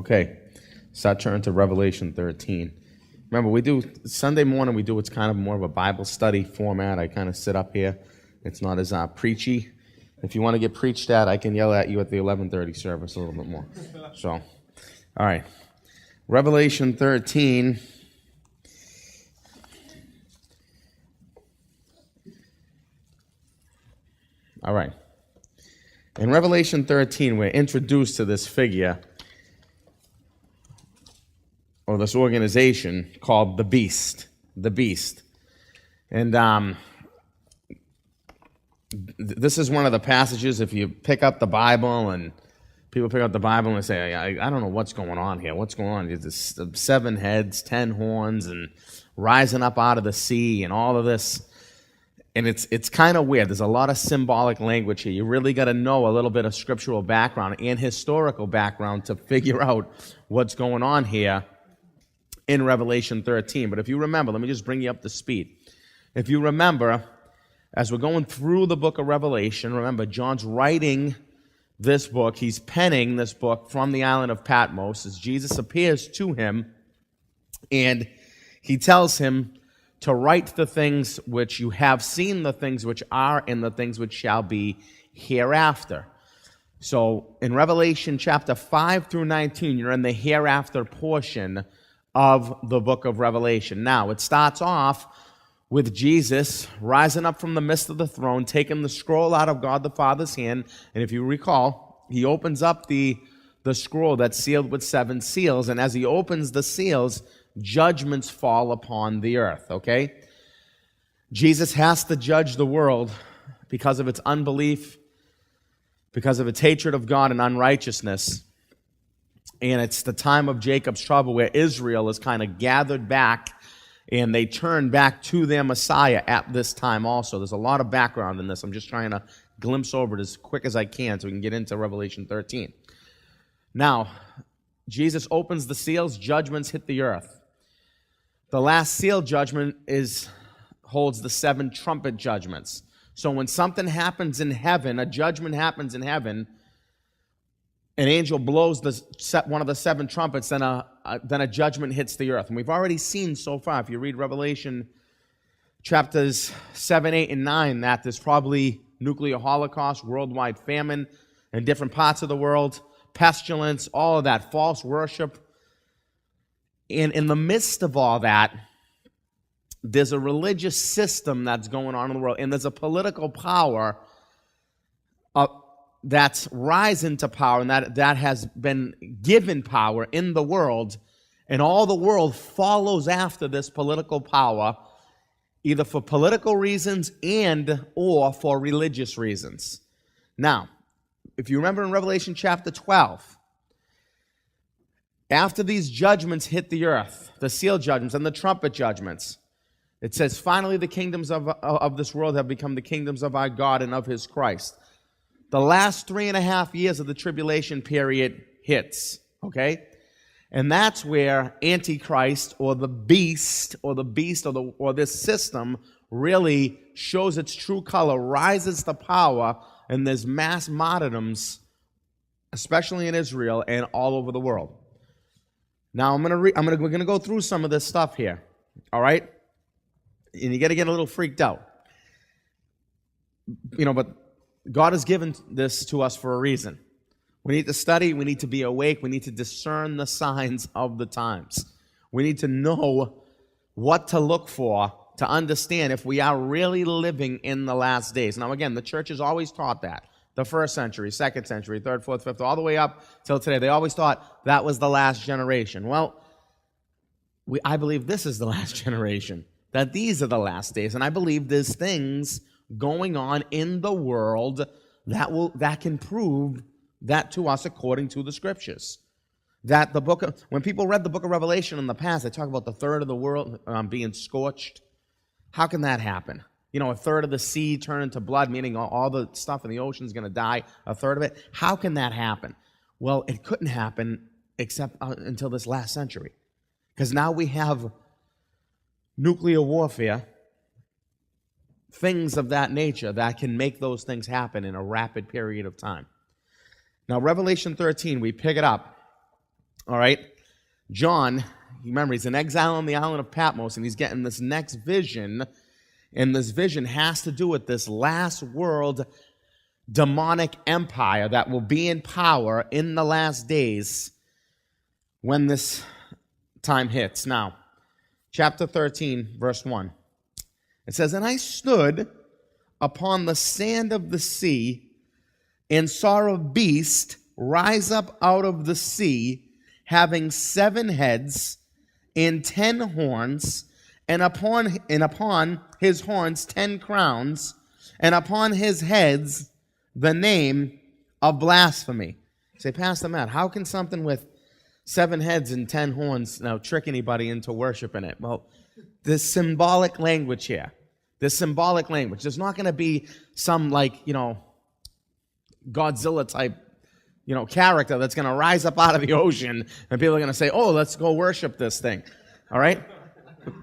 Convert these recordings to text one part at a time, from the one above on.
Okay, start turning to Revelation 13. Remember, we do, Sunday morning we do, it's kind of more of a Bible study format. I kind of sit up here. It's not as preachy. If you want to get preached at, I can yell at you at the 11:30 service a little bit more. So, all right. Revelation 13. All right. In Revelation 13, we're introduced to this figure, or this organization called the Beast. The Beast. And this is one of the passages, if you pick up the Bible, and people pick up the Bible and say, I don't know what's going on here. What's going on? There's 7 heads, 10 horns, and rising up out of the sea, and all of this. And it's kind of weird. There's a lot of symbolic language here. You really got to know a little bit of scriptural background and historical background to figure out what's going on here in Revelation 13. But if you remember, let me just bring you up to speed. If you remember, as we're going through the book of Revelation, remember, John's writing this book. He's penning this book from the island of Patmos as Jesus appears to him, and he tells him to write the things which you have seen, the things which are, and the things which shall be hereafter. So in Revelation chapter 5 through 19, you're in the hereafter portion of the book of Revelation. Now, it starts off with Jesus rising up from the midst of the throne, taking the scroll out of God the Father's hand, and if you recall, he opens up the scroll that's sealed with 7 seals, and as he opens the seals, judgments fall upon the earth, okay? Jesus has to judge the world because of its unbelief, because of its hatred of God and unrighteousness. And it's the time of Jacob's trouble where Israel is kind of gathered back and they turn back to their Messiah at this time also. There's a lot of background in this. I'm just trying to glimpse over it as quick as I can so we can get into Revelation 13. Now, Jesus opens the seals, judgments hit the earth. The last seal judgment holds the 7 trumpet judgments. So when something happens in heaven, a judgment happens in heaven, an angel blows one of the 7 trumpets, then a judgment hits the earth. And we've already seen so far, if you read Revelation chapters 7, 8, and 9, that there's probably nuclear holocaust, worldwide famine in different parts of the world, pestilence, all of that, false worship. And in the midst of all that, there's a religious system that's going on in the world, and there's a political power that's rising to power, and that has been given power in the world, and all the world follows after this political power, either for political reasons or for religious reasons. Now, if you remember in Revelation chapter 12, after these judgments hit the earth, the seal judgments and the trumpet judgments, it says, finally the kingdoms of this world have become the kingdoms of our God and of his Christ. The last 3.5 years of the tribulation period hits, okay? And that's where Antichrist or the beast or this system really shows its true color, rises to power, and there's mass martyrdoms, especially in Israel and all over the world. Now we're going to go through some of this stuff here, all right? And you got to get a little freaked out. But God has given this to us for a reason. We need to study, we need to be awake, we need to discern the signs of the times. We need to know what to look for to understand if we are really living in the last days. Now again, the church has always taught that. The 1st century, 2nd century, 3rd, 4th, 5th, all the way up till today. They always thought that was the last generation. Well, I believe this is the last generation, that these are the last days. And I believe there's things going on in the world that can prove that to us according to the Scriptures. That when people read the book of Revelation in the past, they talk about the third of the world being scorched. How can that happen? A third of the sea turn into blood, meaning all the stuff in the ocean is going to die, a third of it. How can that happen? Well, it couldn't happen except until this last century. Because now we have nuclear warfare, things of that nature that can make those things happen in a rapid period of time. Now, Revelation 13, we pick it up All right? John, remember, he's in exile on the island of Patmos, and he's getting this next vision, and this vision has to do with this last world demonic empire that will be in power in the last days when this time hits. Now, chapter 13, verse 1. It says, "And I stood upon the sand of the sea and saw a beast rise up out of the sea, having 7 heads and 10 horns, and upon his horns 10 crowns, and upon his heads the name of blasphemy." You say, Pastor Matt, how can something with 7 heads and 10 horns now trick anybody into worshiping it? Well, there's symbolic language here. There's symbolic language. There's not going to be some Godzilla type character that's going to rise up out of the ocean and people are going to say, oh, let's go worship this thing. All right?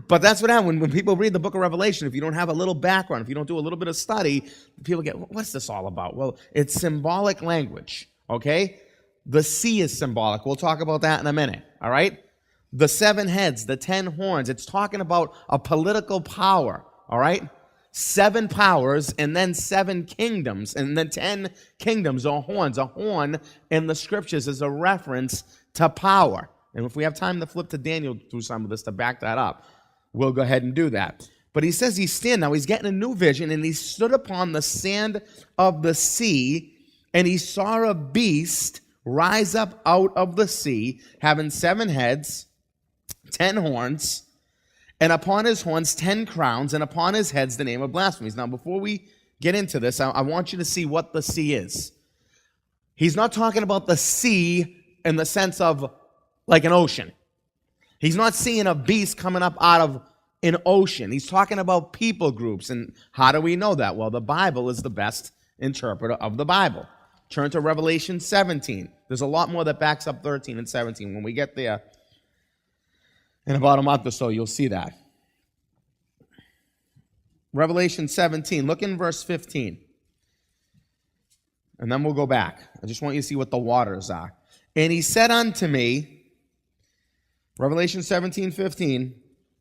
But that's what happens when people read the book of Revelation. If you don't have a little background, if you don't do a little bit of study, people get, what's this all about? Well, it's symbolic language, okay? The sea is symbolic. We'll talk about that in a minute, all right? The 7 heads, the 10 horns, it's talking about a political power, all right? 7 powers and then 7 kingdoms and then 10 kingdoms or horns. A horn in the scriptures is a reference to power. And if we have time to flip to Daniel through some of this to back that up, we'll go ahead and do that. But he says he's getting a new vision, and he stood upon the sand of the sea, and he saw a beast rise up out of the sea, having 7 heads, 10 horns, and upon his horns 10 crowns, and upon his heads the name of blasphemies. Now, before we get into this, I want you to see what the sea is. He's not talking about the sea in the sense of like an ocean. He's not seeing a beast coming up out of an ocean. He's talking about people groups. And how do we know that? Well, the Bible is the best interpreter of the Bible. Turn to Revelation 17. There's a lot more that backs up 13 and 17. When we get there in about a month or so, you'll see that. Revelation 17, look in verse 15. And then we'll go back. I just want you to see what the waters are. "And he said unto me," Revelation 17:15,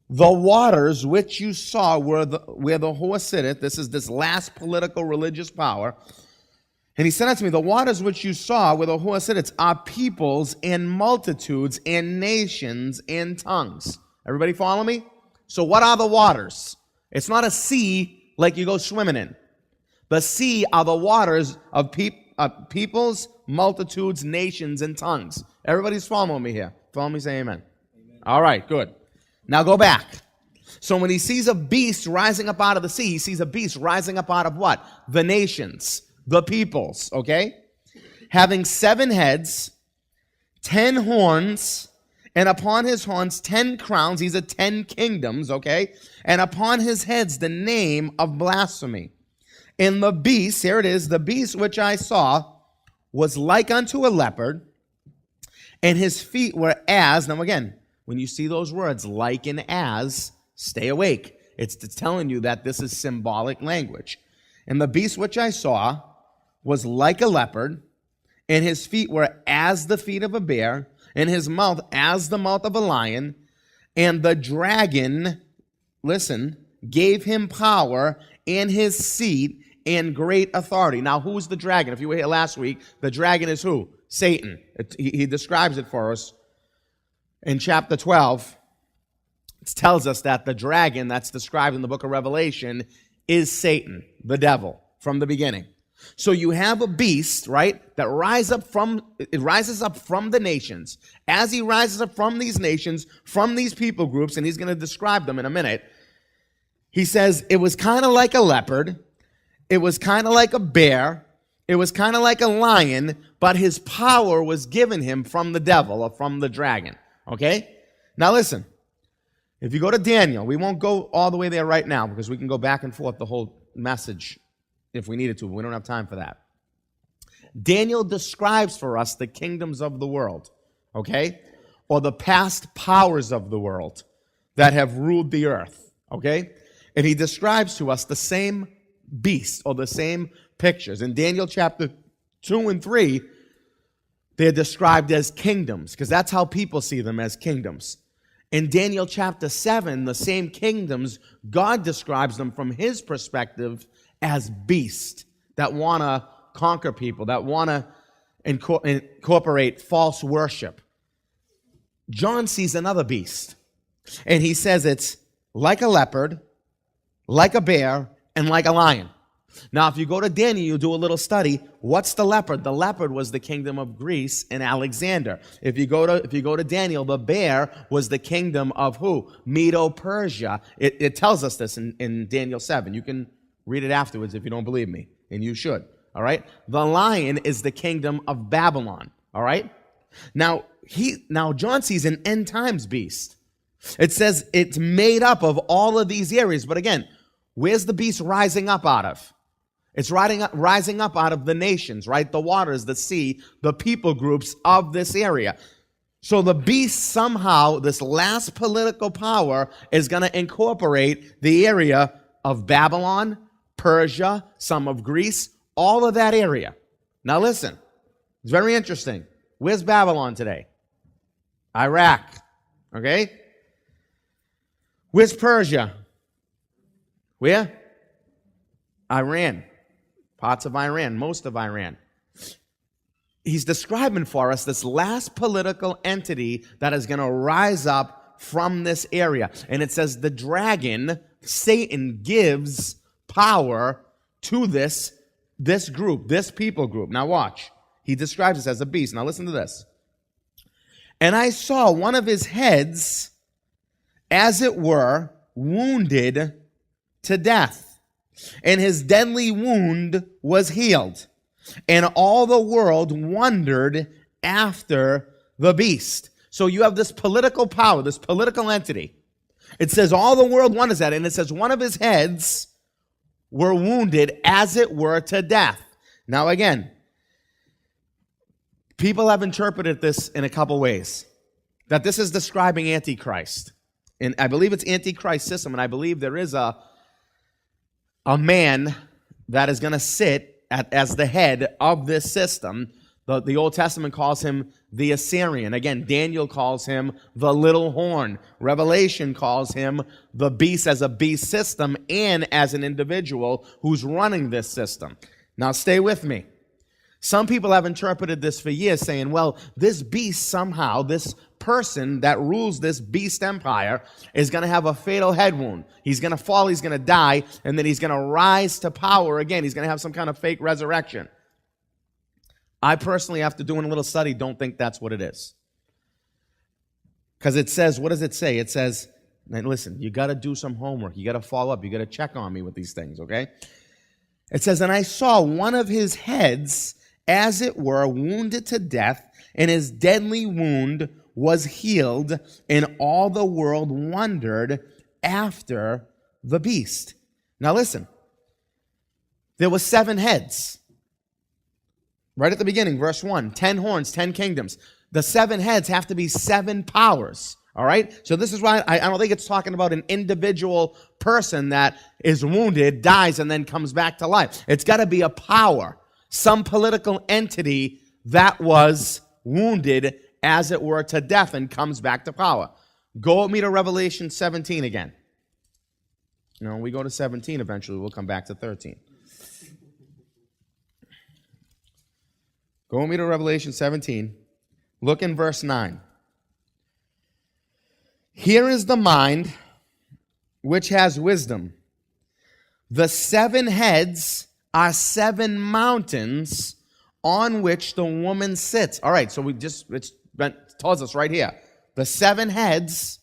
"the waters which you saw where the whore sitteth," this is this last political religious power, "and he said unto me, the waters which you saw where the whore sitteth are peoples and multitudes and nations and tongues." Everybody follow me? So what are the waters? It's not a sea like you go swimming in. The sea are the waters of peoples, multitudes, nations, and tongues. Everybody's following me here. Follow me, say amen. All right, good. Now go back. So when he sees a beast rising up out of the sea, he sees a beast rising up out of what? The nations, the peoples, okay? Having 7 heads, 10 horns, and upon his horns 10 crowns. These are 10 kingdoms, okay? And upon his heads the name of blasphemy. And the beast, here it is, the beast which I saw was like unto a leopard, and his feet were as, now again, when you see those words, like and as, stay awake. It's telling you that this is symbolic language. "And the beast which I saw was like a leopard, and his feet were as the feet of a bear, and his mouth as the mouth of a lion. And the dragon," listen, "gave him power and his seat and great authority." Now, who's the dragon? If you were here last week, the dragon is who? Satan. He describes it for us. In chapter 12, it tells us that the dragon that's described in the book of Revelation is Satan, the devil, from the beginning. So you have a beast, right, that rises up from the nations. As he rises up from these nations, from these people groups, and he's going to describe them in a minute, he says it was kind of like a leopard, it was kind of like a bear, it was kind of like a lion, but his power was given him from the devil or from the dragon. Okay? Now listen, if you go to Daniel, we won't go all the way there right now because we can go back and forth the whole message if we needed to, but we don't have time for that. Daniel describes for us the kingdoms of the world, okay? Or the past powers of the world that have ruled the earth, okay? And he describes to us the same beast or the same pictures. In Daniel chapter 2 and 3, They're described as kingdoms, because that's how people see them, as kingdoms. In Daniel chapter 7, the same kingdoms, God describes them from his perspective as beasts that want to conquer people, that want to incorporate false worship. John sees another beast, and he says it's like a leopard, like a bear, and like a lion. Now, if you go to Daniel, you do a little study. What's the leopard? The leopard was the kingdom of Greece and Alexander. If you go to Daniel, the bear was the kingdom of who? Medo-Persia. It tells us this in Daniel 7. You can read it afterwards if you don't believe me, and you should. All right? The lion is the kingdom of Babylon. All right? Now John sees an end times beast. It says it's made up of all of these areas. But again, where's the beast rising up out of? It's rising up out of the nations, right? The waters, the sea, the people groups of this area. So the beast somehow, this last political power, is going to incorporate the area of Babylon, Persia, some of Greece, all of that area. Now listen, it's very interesting. Where's Babylon today? Iraq, okay? Where's Persia? Where? Iran. Parts of Iran, most of Iran. He's describing for us this last political entity that is going to rise up from this area. And it says the dragon, Satan, gives power to this group, this people group. Now watch. He describes this as a beast. Now listen to this. And I saw one of his heads, as it were, wounded to death. And his deadly wound was healed. And all the world wondered after the beast. So you have this political power, this political entity. It says all the world wonders at it. And it says one of his heads were wounded, as it were, to death. Now again, people have interpreted this in a couple ways. That this is describing Antichrist. And I believe it's Antichrist system. And I believe there is a man that is going to sit as the head of this system. The Old Testament calls him the Assyrian. Again, Daniel calls him the little horn. Revelation calls him the beast as a beast system and as an individual who's running this system. Now stay with me. Some people have interpreted this for years saying, well, this beast somehow, this person that rules this beast empire is going to have a fatal head wound. He's going to fall, he's going to die, and then he's going to rise to power again. He's going to have some kind of fake resurrection. I personally, after doing a little study, don't think that's what it is. Because it says, what does it say? It says, and listen, you got to do some homework. You got to follow up. You got to check on me with these things, okay? It says, and I saw one of his heads, as it were, wounded to death, and his deadly wound was healed, and all the world wondered after the beast. Now listen, there were 7 heads. Right at the beginning, verse 1, 10 horns, 10 kingdoms. The 7 heads have to be 7 powers. All right? So this is why I don't think it's talking about an individual person that is wounded, dies, and then comes back to life. It's got to be a power. Some political entity that was wounded, as it were, to death and comes back to power. Go with me to Revelation 17 again. No, we go to 17 eventually. We'll come back to 13. Go with me to Revelation 17. Look in verse 9. Here is the mind which has wisdom. The 7 heads are 7 mountains on which the woman sits. All right, so it tells us right here. The 7 heads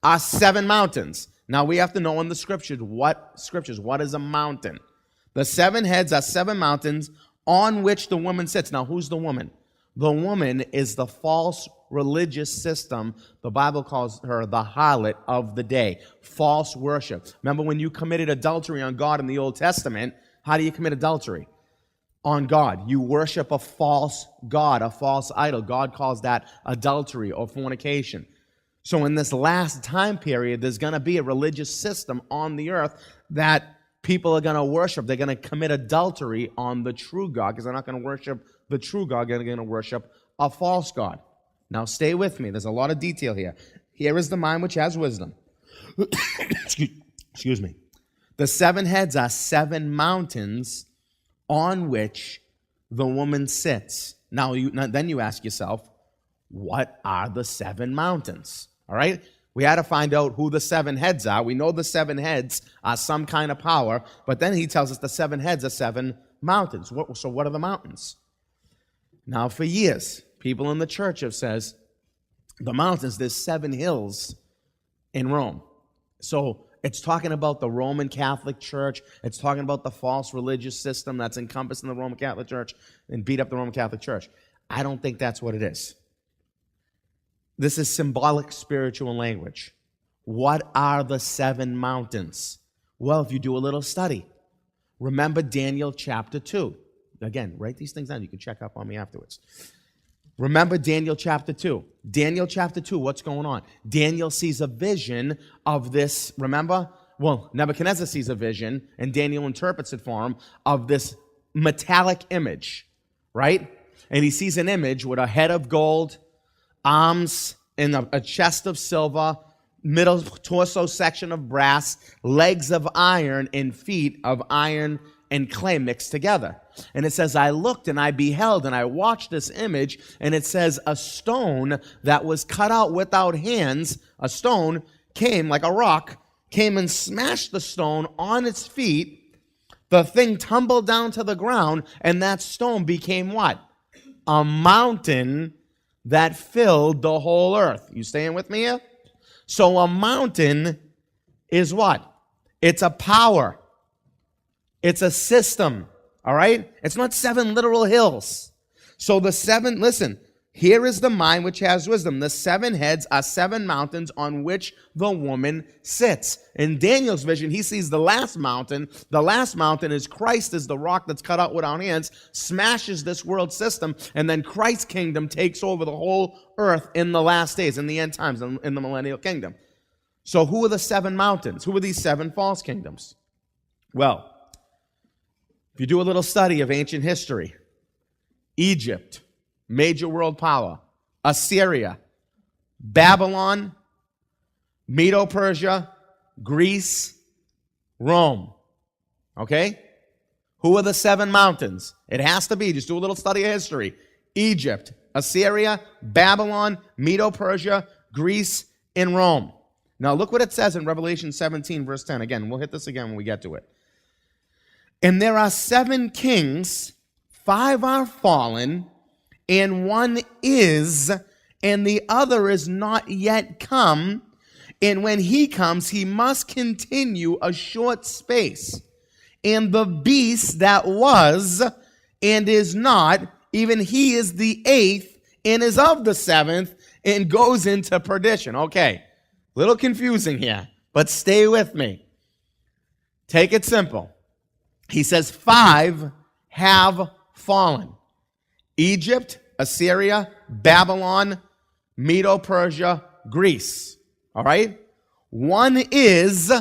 are 7 mountains. Now we have to know in the scriptures what is a mountain. The 7 heads are 7 mountains on which the woman sits. Now who's the woman? The woman is the false religious system. The Bible calls her the harlot of the day. False worship. Remember when you committed adultery on God in the Old Testament, how do you commit adultery? On God. You worship a false god, a false idol. God calls that adultery or fornication. So in this last time period, there's going to be a religious system on the earth that people are going to worship. They're going to commit adultery on the true God because they're not going to worship the true God. They're going to worship a false god. Now stay with me. There's a lot of detail here. Here is the mind which has wisdom. Excuse me. The 7 heads are 7 mountains on which the woman sits. Now then you ask yourself, what are the 7 mountains? All right? We had to find out who the 7 heads are. We know the 7 heads are some kind of power, but then he tells us the 7 heads are 7 mountains. So what are the mountains? Now for years, people in the church have says, the mountains, there's 7 hills in Rome. So it's talking about the Roman Catholic Church. It's talking about the false religious system that's encompassed in the Roman Catholic Church and beat up the Roman Catholic Church. I don't think that's what it is. This is symbolic spiritual language. What are the 7 mountains? Well, if you do a little study, remember Daniel chapter 2. Again, write these things down. You can check up on me afterwards. Remember Daniel chapter 2. Daniel chapter 2, what's going on? Daniel sees a vision of this, remember? Well, Nebuchadnezzar sees a vision, and Daniel interprets it for him, of this metallic image, right? And he sees an image with a head of gold, arms and a chest of silver, middle torso section of brass, legs of iron, and feet of iron and clay mixed together. And it says, I looked and I beheld and I watched this image, and it says a stone that was cut out without hands, a stone came like a rock, came and smashed the stone on its feet. The thing tumbled down to the ground, and that stone became what? A mountain that filled the whole earth. You staying with me here? So a mountain is what? It's a power. It's a system, all right? It's not 7 literal hills. So the 7, listen, here is the mind which has wisdom. The 7 heads are 7 mountains on which the woman sits. In Daniel's vision, he sees the last mountain. The last mountain is Christ, is the rock that's cut out without hands, smashes this world system, and then Christ's kingdom takes over the whole earth in the last days, in the end times, in the millennial kingdom. So who are the 7 mountains? Who are these 7 false kingdoms? Well, if you do a little study of ancient history, Egypt, major world power, Assyria, Babylon, Medo-Persia, Greece, Rome. Okay? Who are the 7 mountains? It has to be, just do a little study of history. Egypt, Assyria, Babylon, Medo-Persia, Greece, and Rome. Now look what it says in Revelation 17, verse 10. Again, we'll hit this again when we get to it. And there are 7 kings, 5 are fallen, and 1 is, and the other is not yet come. And when he comes, he must continue a short space. And the beast that was and is not, even he is the 8th and is of the 7th and goes into perdition. Okay, little confusing here, but stay with me. Take it simple. He says 5 have fallen. Egypt, Assyria, Babylon, Medo-Persia, Greece. All right? 1 is,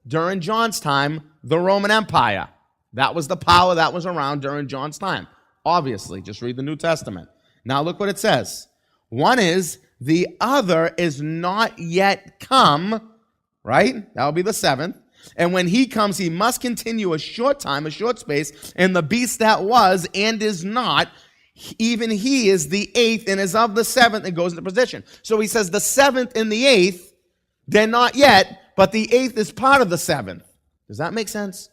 during John's time, the Roman Empire. That was the power that was around during John's time. Obviously, just read the New Testament. Now look what it says. 1 is, the other is not yet come, right? That will be the 7th. And when he comes, he must continue a short time, a short space, and the beast that was and is not, even he is the 8th and is of the 7th and goes into position. So he says the 7th and the 8th, they're not yet, but the 8th is part of the 7th. Does that make sense?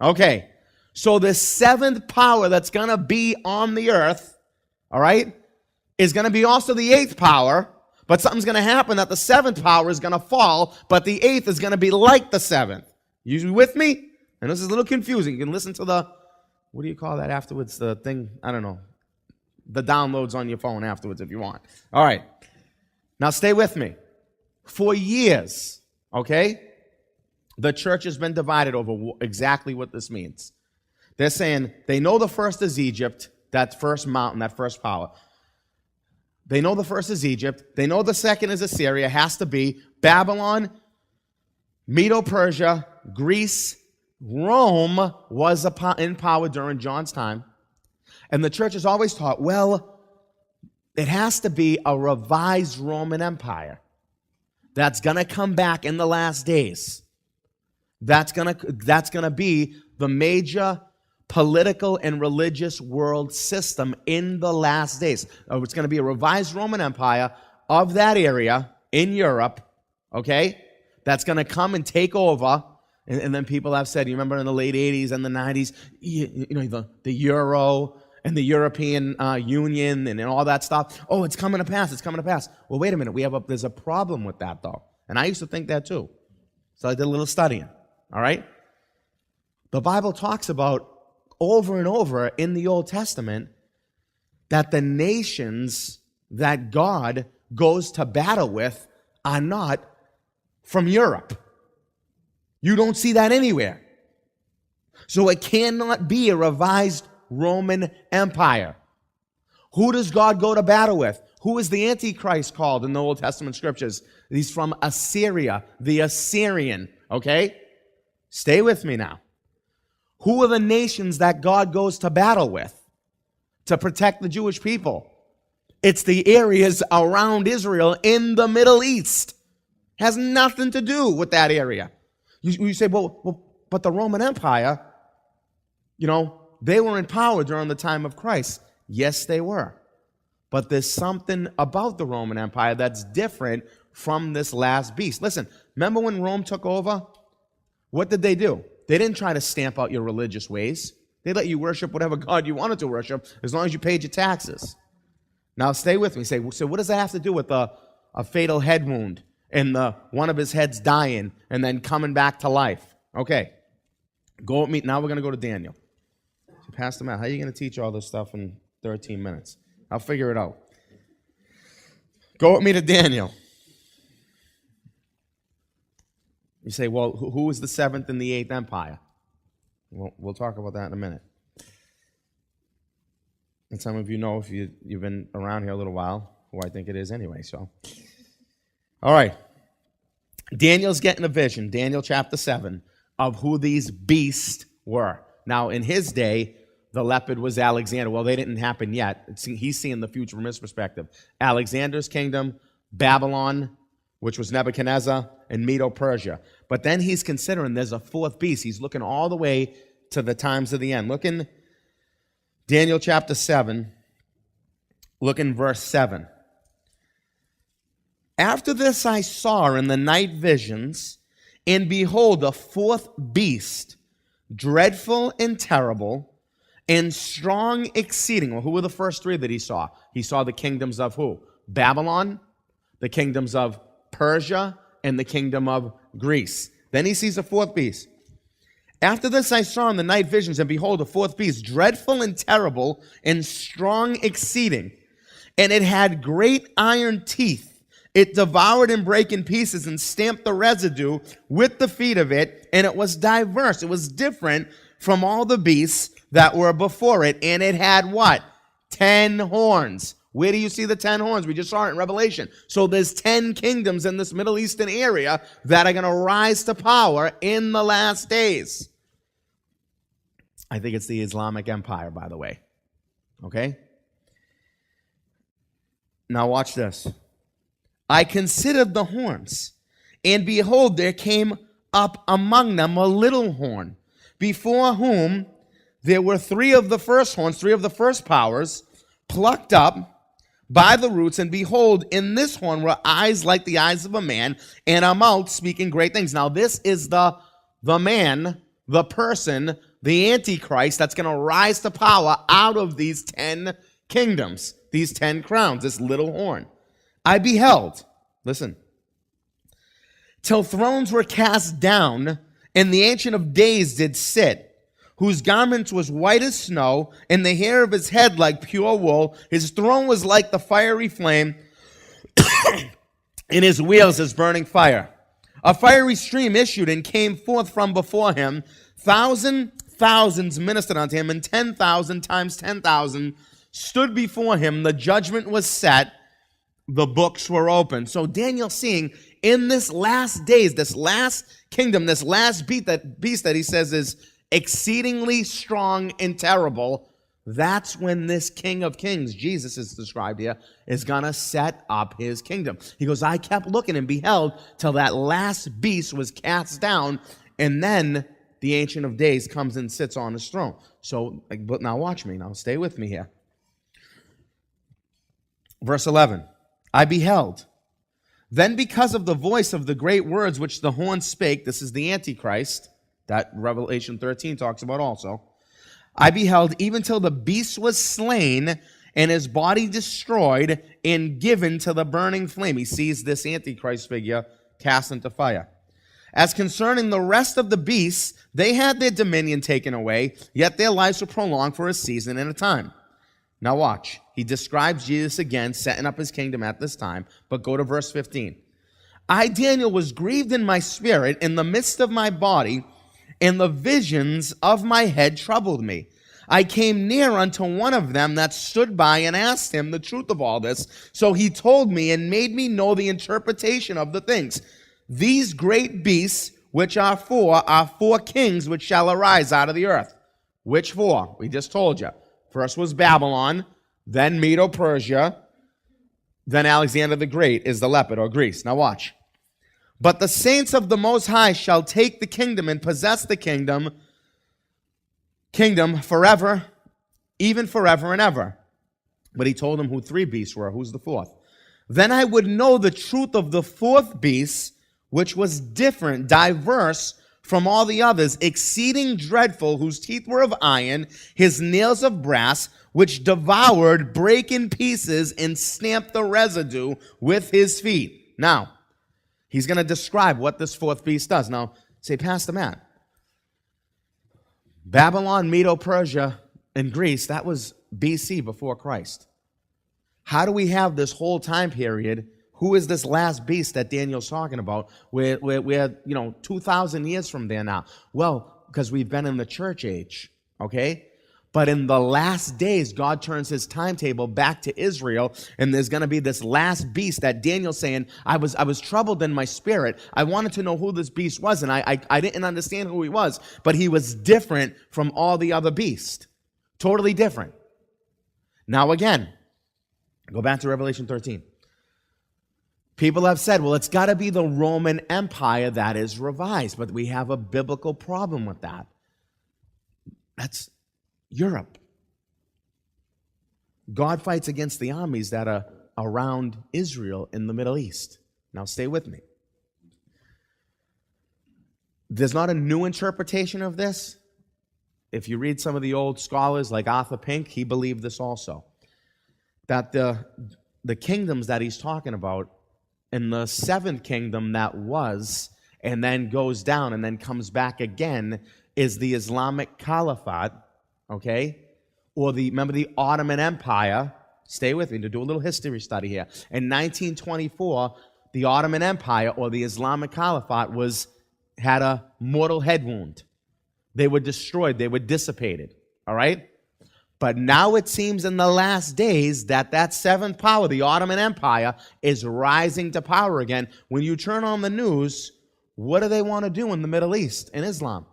Okay. So the 7th power that's going to be on the earth, all right, is going to be also the 8th power, but something's going to happen that the 7th power is going to fall, but the 8th is going to be like the 7th. You with me? And this is a little confusing. You can listen to the, what do you call that afterwards? The thing, I don't know. The downloads on your phone afterwards if you want. All right. Now stay with me. For years, okay, the church has been divided over exactly what this means. They're saying they know the first is Egypt, that first mountain, that first power. They know the first is Egypt. They know the second is Assyria, has to be Babylon, Medo-Persia, Greece. Rome was in power during John's time. And the church has always taught, well, It has to be a revised Roman Empire that's going to come back in the last days. That's going to be the major political and religious world system in the last days. It's going to be a revised Roman Empire of that area in Europe, okay? That's going to come and take over. And then people have said, you remember in the late 80s and the 90s, the Euro and the European Union and all that stuff. Oh, it's coming to pass. It's coming to pass. Well, wait a minute. There's a problem with that, though. And I used to think that, too. So I did a little studying, all right? The Bible talks about over and over in the Old Testament that the nations that God goes to battle with are not from Europe. You don't see that anywhere. So it cannot be a revised Roman Empire. Who does God go to battle with? Who is the Antichrist called in the Old Testament scriptures? He's from Assyria, the Assyrian, okay? Stay with me now. Who are the nations that God goes to battle with to protect the Jewish people? It's the areas around Israel in the Middle East. Has nothing to do with that area. You say, well, but the Roman Empire, they were in power during the time of Christ. Yes, they were. But there's something about the Roman Empire that's different from this last beast. Listen, remember when Rome took over? What did they do? They didn't try to stamp out your religious ways. They let you worship whatever God you wanted to worship as long as you paid your taxes. Now stay with me. Say, so what does that have to do with a fatal head wound and one of his heads dying and then coming back to life? Okay, go with me. Now we're going to go to Daniel. So Pastor Matt, how are you going to teach all this stuff in 13 minutes? I'll figure it out. Go with me to Daniel. You say, well, who was the 7th and the 8th empire? Well, we'll talk about that in a minute. And some of you know, if you've been around here a little while, who I think it is anyway. So, all right. Daniel's getting a vision, Daniel chapter 7, of who these beasts were. Now, in his day, the leopard was Alexander. Well, they didn't happen yet. He's seeing the future from his perspective. Alexander's kingdom, Babylon, which was Nebuchadnezzar, and Medo-Persia. But then he's considering there's a fourth beast. He's looking all the way to the times of the end. Look in Daniel chapter 7. Look in verse 7. After this I saw in the night visions, and behold, a fourth beast, dreadful and terrible, and strong exceeding. Well, who were the first three that he saw? He saw the kingdoms of who? Babylon, the kingdoms of Persia, and the kingdom of Greece. Then he sees a fourth beast. After this I saw in the night visions, and behold, a fourth beast, dreadful and terrible, and strong exceeding. And it had great iron teeth. It devoured and brake in pieces, and stamped the residue with the feet of it, and it was diverse. It was different from all the beasts that were before it, and it had what? 10 horns. Where do you see the 10 horns? We just saw it in Revelation. So there's 10 kingdoms in this Middle Eastern area that are going to rise to power in the last days. I think it's the Islamic Empire, by the way. Okay? Now watch this. I considered the horns, and behold, there came up among them a little horn, before whom there were three of the first horns, three of the first powers, plucked up by the roots, and behold, in this horn were eyes like the eyes of a man, and a mouth speaking great things. Now this is the man, the person, the Antichrist that's going to rise to power out of these 10 kingdoms, these 10 crowns, this little horn. I beheld, listen, till thrones were cast down, and the Ancient of Days did sit, whose garment was white as snow, and the hair of his head like pure wool. His throne was like the fiery flame, and his wheels as burning fire. A fiery stream issued and came forth from before him. Thousands ministered unto him, and 10,000 times 10,000 stood before him. The judgment was set. The books were opened. So Daniel seeing in this last days, this last kingdom, this last beast that he says is exceedingly strong and terrible, That's when this King of Kings, Jesus is described here, is going to set up his kingdom. He goes, I kept looking and beheld till that last beast was cast down, and then the Ancient of Days comes and sits on his throne. So, but now watch me. Now stay with me here. Verse 11, I beheld. Then because of the voice of the great words which the horn spake, this is the Antichrist, that Revelation 13 talks about also, I beheld even till the beast was slain and his body destroyed and given to the burning flame. He sees this Antichrist figure cast into fire. As concerning the rest of the beasts, they had their dominion taken away, yet their lives were prolonged for a season and a time. Now watch. He describes Jesus again, setting up his kingdom at this time. But go to verse 15. I, Daniel, was grieved in my spirit in the midst of my body, and the visions of my head troubled me. I came near unto one of them that stood by and asked him the truth of all this. So he told me and made me know the interpretation of the things. These great beasts, which are four kings which shall arise out of the earth. Which four? We just told you. First was Babylon, then Medo-Persia, then Alexander the Great is the leopard, or Greece. Now watch. But the saints of the Most High shall take the kingdom and possess the kingdom forever, even forever and ever. But he told them who three beasts were. Who's the fourth? Then I would know the truth of the fourth beast, which was different, diverse from all the others, exceeding dreadful, whose teeth were of iron, his nails of brass, which devoured, brake in pieces, and stamped the residue with his feet. Now, he's going to describe what this fourth beast does. Now, say, Pastor Matt, Babylon, Medo-Persia, and Greece, that was BC, before Christ. How do we have this whole time period? Who is this last beast that Daniel's talking about? We're 2,000 years from there now. Well, because we've been in the church age, okay? But in the last days, God turns his timetable back to Israel, and there's going to be this last beast that Daniel's saying, I was troubled in my spirit. I wanted to know who this beast was, and I didn't understand who he was, but he was different from all the other beasts. Totally different. Now again, go back to Revelation 13. People have said, well, it's got to be the Roman Empire that is revised, but we have a biblical problem with that. That's Europe. God fights against the armies that are around Israel in the Middle East. Now stay with me. There's not a new interpretation of this. If you read some of the old scholars like Arthur Pink, he believed this also. That the kingdoms that he's talking about, in the seventh kingdom that was, and then goes down and then comes back again, is the Islamic Caliphate, okay? Or remember the Ottoman Empire. Stay with me to do a little history study here. In 1924, the Ottoman Empire, or the Islamic Caliphate, had a mortal head wound. They were destroyed. They were dissipated, all right? But now it seems in the last days that seventh power, the Ottoman Empire, is rising to power again. When you turn on the news, what do they want to do in the Middle East, in Islam?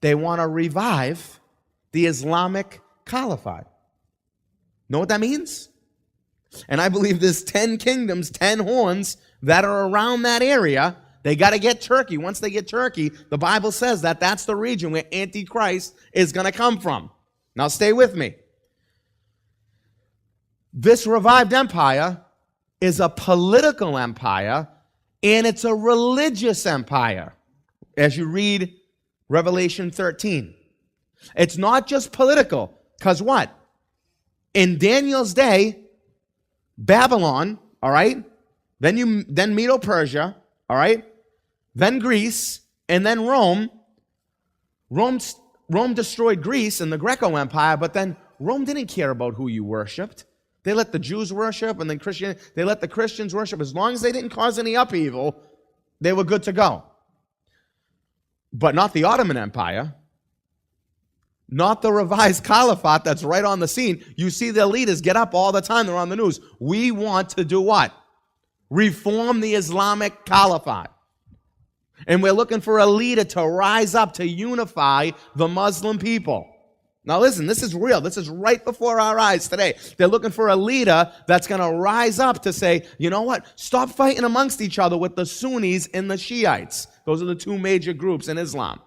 They want to revive the Islamic Caliphate. Know what that means? And I believe there's 10 kingdoms, 10 horns that are around that area. They got to get Turkey. Once they get Turkey, the Bible says that that's the region where Antichrist is going to come from. Now stay with me. This revived empire is a political empire, and it's a religious empire, as you read Revelation 13. It's not just political, because what? In Daniel's day, Babylon, all right, then Medo-Persia, all right, then Greece, and then Rome. Rome destroyed Greece and the Greco Empire, but then Rome didn't care about who you worshipped. They let the Jews worship, and then they let the Christians worship. As long as they didn't cause any upheaval, they were good to go. But not the Ottoman Empire, not the revised caliphate that's right on the scene. You see their leaders get up all the time. They're on the news. We want to do what? Reform the Islamic Caliphate. And we're looking for a leader to rise up to unify the Muslim people. Now listen, this is real. This is right before our eyes today. They're looking for a leader that's going to rise up to say, you know what? Stop fighting amongst each other with the Sunnis and the Shiites. Those are the two major groups in Islam.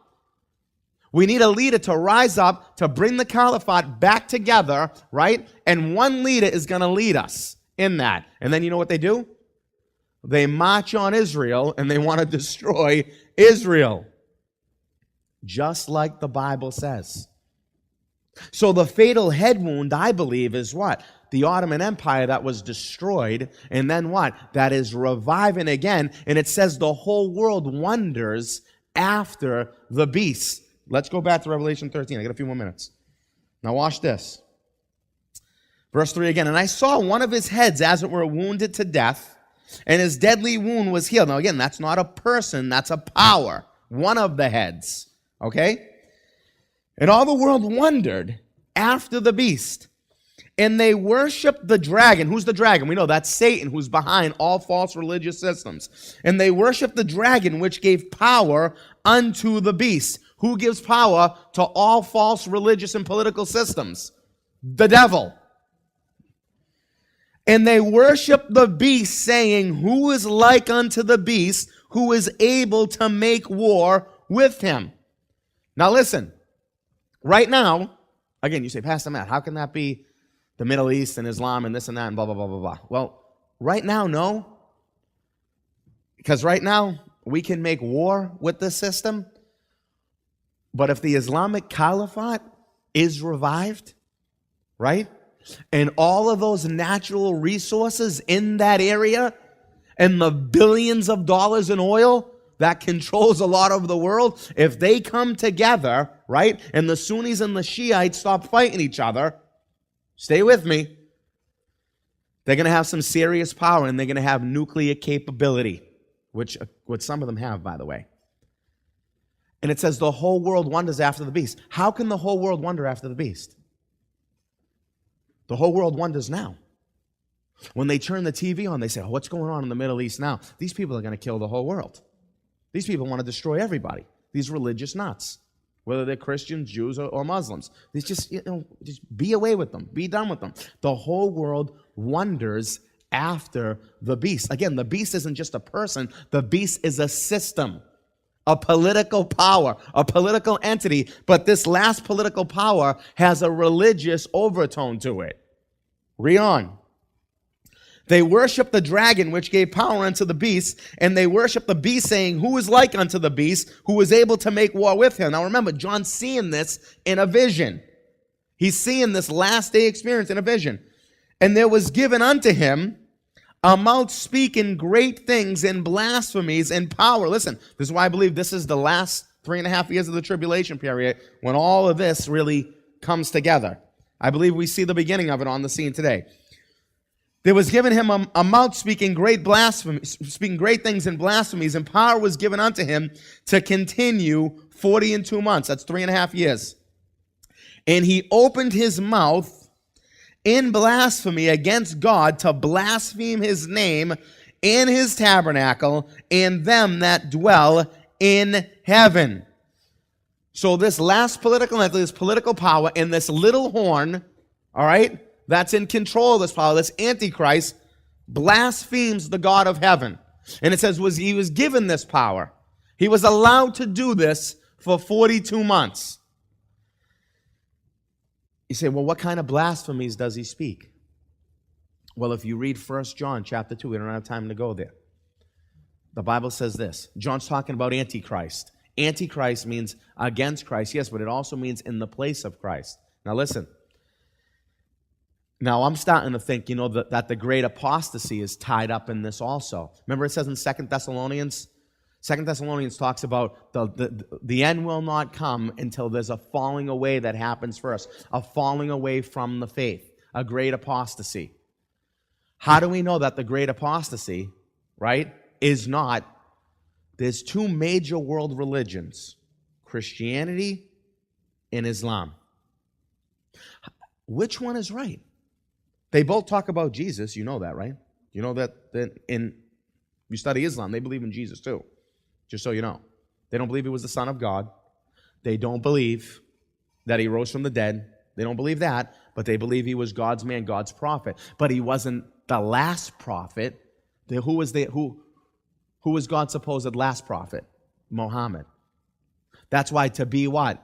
We need a leader to rise up to bring the caliphate back together, right? And one leader is going to lead us in that. And then you know what they do? They march on Israel and they want to destroy Israel. Just like the Bible says. So the fatal head wound, I believe, is what? The Ottoman Empire that was destroyed, and then what? That is reviving again, and it says the whole world wonders after the beast. Let's go back to Revelation 13. I got a few more minutes. Now watch this. Verse 3 again, and I saw one of his heads as it were wounded to death, and his deadly wound was healed. Now again, that's not a person, that's a power. One of the heads. Okay? And all the world wondered after the beast. And they worshiped the dragon. Who's the dragon? We know that's Satan, who's behind all false religious systems. And they worshiped the dragon, which gave power unto the beast. Who gives power to all false religious and political systems? The devil. And they worshiped the beast, saying, who is like unto the beast, who is able to make war with him? Now listen. Right now, again, you say, Pastor Matt, how can that be the Middle East and Islam and this and that and blah, blah, blah, blah, blah? Well, right now, no. Because right now, we can make war with this system. But if the Islamic Caliphate is revived, right? And all of those natural resources in that area and the billions of dollars in oil that controls a lot of the world, if they come together, right, and the Sunnis and the Shiites stop fighting each other, stay with me, they're going to have some serious power and they're going to have nuclear capability, which some of them have, by the way. And it says the whole world wonders after the beast. How can the whole world wonder after the beast? The whole world wonders now. When they turn the TV on, they say, oh, what's going on in the Middle East now? These people are going to kill the whole world. These people want to destroy everybody. These religious nuts, whether they're Christians, Jews, or Muslims. These just be away with them. Be done with them. The whole world wonders after the beast. Again, the beast isn't just a person. The beast is a system, a political power, a political entity. But this last political power has a religious overtone to it. Read on. They worship the dragon, which gave power unto the beast, and they worship the beast, saying, who is like unto the beast, who is able to make war with him? Now remember, John's seeing this in a vision. He's seeing this last day experience in a vision. And there was given unto him a mouth speaking great things and blasphemies and power. Listen, this is why I believe this is the last 3.5 years of the tribulation period when all of this really comes together. I believe we see the beginning of it on the scene today. There was given him a mouth speaking great things and blasphemies, and power was given unto him to continue 40 and 2 months. That's 3.5 years. And he opened his mouth in blasphemy against God to blaspheme his name and his tabernacle and them that dwell in heaven. So this last political entity, this political power, and this little horn, all right, that's in control of this power, this Antichrist, blasphemes the God of heaven. And it says he was given this power. He was allowed to do this for 42 months. You say, well, what kind of blasphemies does he speak? Well, if you read 1 John chapter 2, we don't have time to go there. The Bible says this. John's talking about Antichrist. Antichrist means against Christ, yes, but it also means in the place of Christ. Now listen. Now, I'm starting to think, that the great apostasy is tied up in this also. Remember it says in 2 Thessalonians? 2 Thessalonians talks about the end will not come until there's a falling away that happens first. A falling away from the faith. A great apostasy. How do we know that the great apostasy, right, is not? There's two major world religions. Christianity and Islam. Which one is right? They both talk about Jesus. You know that, right? You know that you study Islam, they believe in Jesus too. Just so you know. They don't believe he was the Son of God. They don't believe that he rose from the dead. They don't believe that, but they believe he was God's man, God's prophet. But he wasn't the last prophet. Who was God's supposed last prophet? Muhammad. That's why to be what?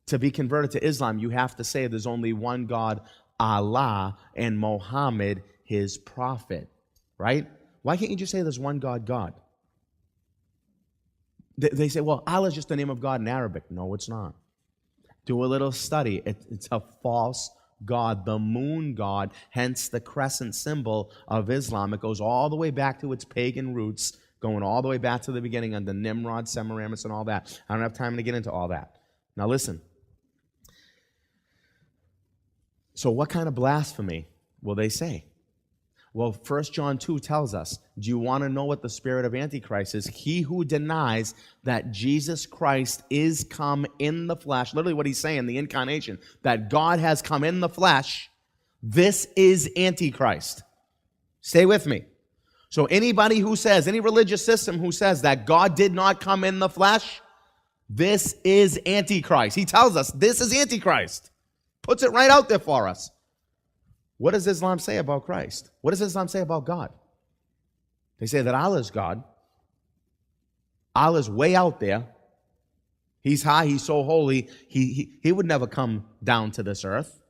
To be converted to Islam, you have to say there's only one God, Allah, and Muhammad, his prophet. Right? Why can't you just say there's one God, God? They say, well, Allah is just the name of God in Arabic. No, it's not. Do a little study. It's a false god, the moon god, hence the crescent symbol of Islam. It goes all the way back to its pagan roots, going all the way back to the beginning under Nimrod, Semiramis, and all that. I don't have time to get into all that. Now listen. So what kind of blasphemy will they say? Well, 1 John 2 tells us, do you want to know what the spirit of Antichrist is? He who denies that Jesus Christ is come in the flesh, literally what he's saying, the incarnation, that God has come in the flesh, this is Antichrist. Stay with me. So anybody who says, any religious system who says that God did not come in the flesh, this is Antichrist. He tells us this is Antichrist. Puts it right out there for us. What does Islam say about Christ? What does Islam say about God? They say that Allah is God. Allah's way out there. He's high. He's so holy. He would never come down to this earth.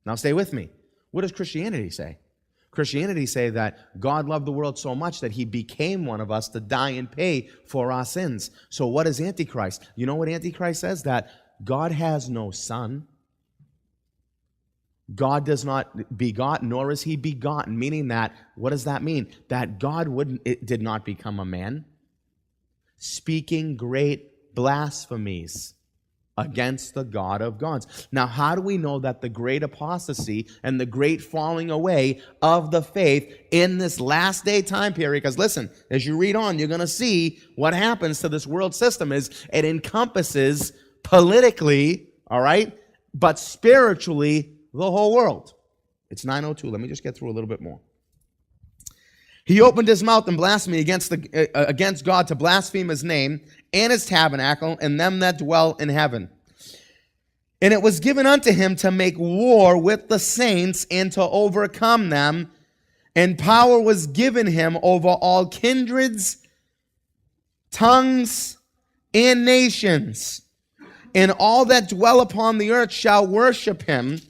Now stay with me. What does Christianity say? Christianity say that God loved the world so much that he became one of us to die and pay for our sins. So what is Antichrist? You know what Antichrist says? That God has no son. God does not begot, nor is he begotten, meaning that, what does that mean? That God did not become a man, speaking great blasphemies against the God of gods. Now, how do we know that the great apostasy and the great falling away of the faith in this last day time period? Because listen, as you read on, you're going to see what happens to this world system is it encompasses politically, all right, but spiritually, the whole world. It's 9:02. Let me just get through a little bit more. He opened his mouth in blasphemy against God to blaspheme his name and his tabernacle and them that dwell in heaven. And it was given unto him to make war with the saints and to overcome them. And power was given him over all kindreds, tongues, and nations. And all that dwell upon the earth shall worship him,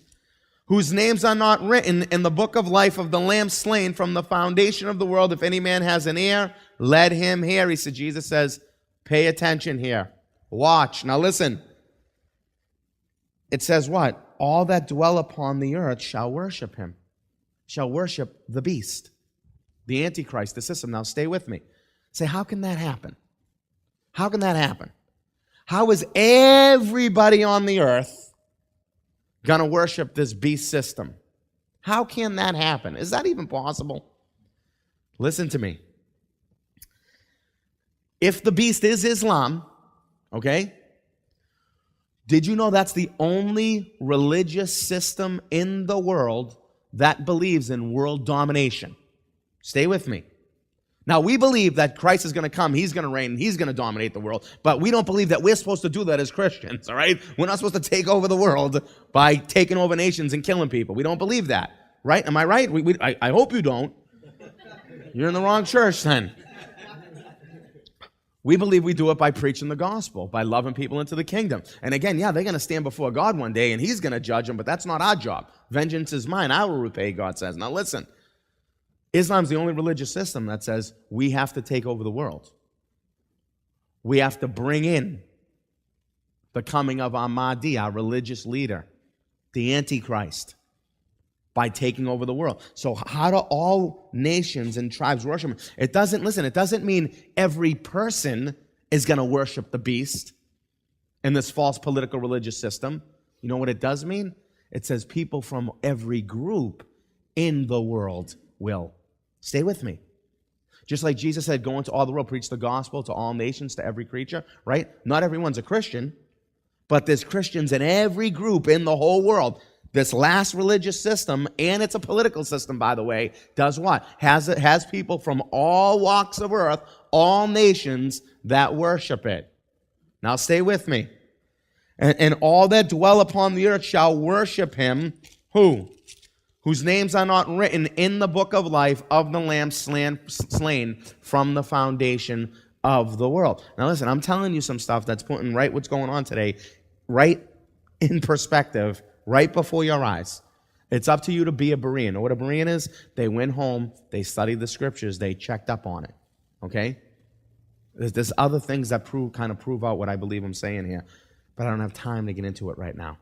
whose names are not written in the book of life of the Lamb slain from the foundation of the world. If any man has an ear, let him hear. He said, Jesus says, pay attention here. Watch. Now listen. It says what? All that dwell upon the earth shall worship him. Shall worship the beast, the Antichrist, the system. Now stay with me. Say, how can that happen? How can that happen? How is everybody on the earth going to worship this beast system? How can that happen? Is that even possible? Listen to me. If the beast is Islam, okay, did you know that's the only religious system in the world that believes in world domination? Stay with me. Now, we believe that Christ is going to come, he's going to reign, he's going to dominate the world, but we don't believe that we're supposed to do that as Christians, all right? We're not supposed to take over the world by taking over nations and killing people. We don't believe that, right? Am I right? I hope you don't. You're in the wrong church then. We believe we do it by preaching the gospel, by loving people into the kingdom. And again, yeah, they're going to stand before God one day, and he's going to judge them, but that's not our job. Vengeance is mine. I will repay, God says. Now listen. Islam's the only religious system that says we have to take over the world. We have to bring in the coming of our Mahdi, our religious leader, the Antichrist, by taking over the world. So how do all nations and tribes worship him? It doesn't mean every person is going to worship the beast in this false political religious system. You know what it does mean? It says people from every group in the world will. Stay with me. Just like Jesus said, go into all the world, preach the gospel to all nations, to every creature, right? Not everyone's a Christian, but there's Christians in every group in the whole world. This last religious system, and it's a political system, by the way, does what? Has people from all walks of earth, all nations that worship it. Now stay with me. And all that dwell upon the earth shall worship him. Who? Whose names are not written in the book of life of the Lamb slain from the foundation of the world. Now listen, I'm telling you some stuff that's putting right what's going on today, right in perspective, right before your eyes. It's up to you to be a Berean. Know what a Berean is? They went home, they studied the scriptures, they checked up on it. Okay? There's other things that prove out what I believe I'm saying here, but I don't have time to get into it right now.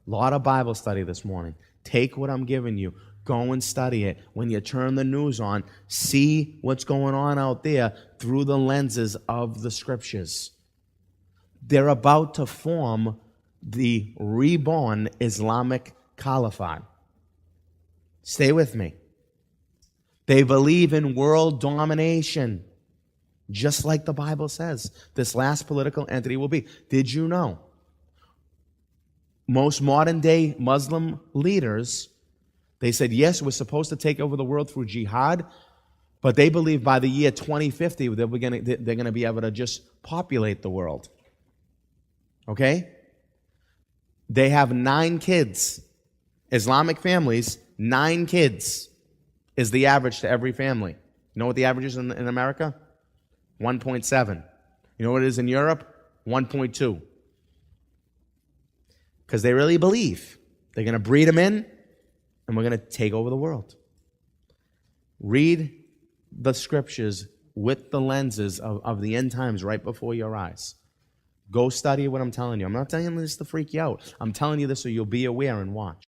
A lot of Bible study this morning. Take what I'm giving you. Go and study it. When you turn the news on, see what's going on out there through the lenses of the scriptures. They're about to form the reborn Islamic Caliphate. Stay with me. They believe in world domination, just like the Bible says this last political entity will be. Did you know? Most modern-day Muslim leaders, they said, yes, we're supposed to take over the world through jihad, but they believe by the year 2050, they're going to be able to just populate the world. Okay? They have 9 kids. Islamic families, 9 kids is the average to every family. You know what the average is in America? 1.7. You know what it is in Europe? 1.2. Because they really believe they're going to breed them in and we're going to take over the world. Read the scriptures with the lenses of the end times right before your eyes. Go study what I'm telling you. I'm not telling you this to freak you out. I'm telling you this so you'll be aware and watch.